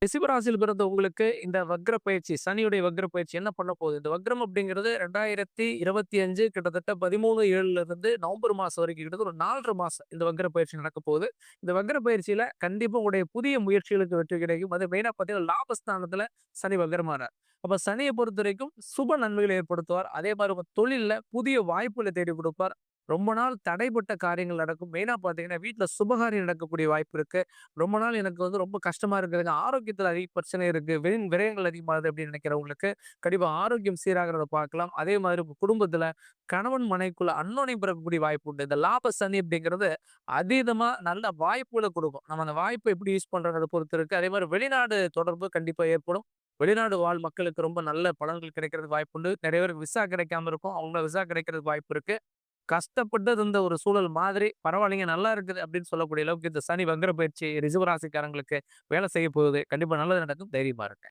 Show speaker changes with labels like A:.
A: ரிஷபராசியில் பிறந்த உங்களுக்கு இந்த வக்ர பயிற்சி, சனியுடைய வக்ர பயிற்சி என்ன பண்ண போகுது? இந்த வக்ரம் அப்படிங்கிறது 2025 கிட்டத்தட்ட 13/7ல இருந்து நவம்பர் மாசம் வரைக்கும் கிட்டத்தட்ட ஒரு 4 1/2 மாசம் இந்த வக்ர பயிற்சி நடக்க போகுது. இந்த வக்ர பயிற்சியில கண்டிப்பா உங்களுடைய புதிய முயற்சிகளுக்கு வெற்றி கிடைக்கும். அது மெயினா பார்த்தீங்கன்னா, லாபஸ்தானத்துல சனி வக்ரமாறார். அப்ப சனிய பொறுத்தவரைக்கும் சுப நன்மைகளை ஏற்படுத்துவார். அதே மாரி உங்க தொழில்ல புதிய வாய்ப்புகள தேடிக் குடுப்பார். ரொம்ப நாள் தடைப்பட்ட காரியங்கள் நடக்கும். மெயினா பார்த்தீங்கன்னா, வீட்ல சுபகாரியம் நடக்கக்கூடிய வாய்ப்பு இருக்கு. ரொம்ப நாள் எனக்கு ரொம்ப கஷ்டமா இருக்குதுங்க. ஆரோக்கியத்துல அதிக பிரச்சனை இருக்கு. விரயங்கள் அதிகமாகுது அப்படின்னு நினைக்கிறவங்களுக்கு, கண்டிப்பா ஆரோக்கியம் சீராகிறத பார்க்கலாம். அதே மாதிரி உங்க குடும்பத்துல கணவன் மனைவிக்குள்ள அந்யோன்யம் பிறக்கக்கூடிய வாய்ப்பு உண்டு. இந்த லாப சனி அப்படிங்கிறது அதீதமா நல்ல வாய்ப்புகள குடுக்கும். நம்ம அந்த வாய்ப்ப எப்படி யூஸ் பண்றோம்ன்றத பொறுத்து இருக்கு. அதே மாரி வெளிநாடு தொடர்பு கண்டிப்பா ஏற்படும். வெளிநாடு வாழ் மக்களுக்கு ரொம்ப நல்ல பலன்கள் கிடைக்கிறதுக்கு வாய்ப்புண்டு. நெறைய பேருக்கு விசா கிடைக்காம இருக்கும். அவங்க விசா கிடைக்கிறதுக்கு வாய்ப்பு இருக்கு. கஷ்டப்பட்டது இந்த ஒரு சூழல் மாதிரி, பரவாயில்லைங்க நல்லா இருக்குது அப்படின்னு சொல்லக்கூடிய அளவுக்கு இந்த சனி வக்ர பயிற்சி ரிஷப ராசிக்காரங்களுக்கு வேலை செய்ய போகுது. கண்டிப்பா நல்லது நடக்கும். தைரியமா இருங்க.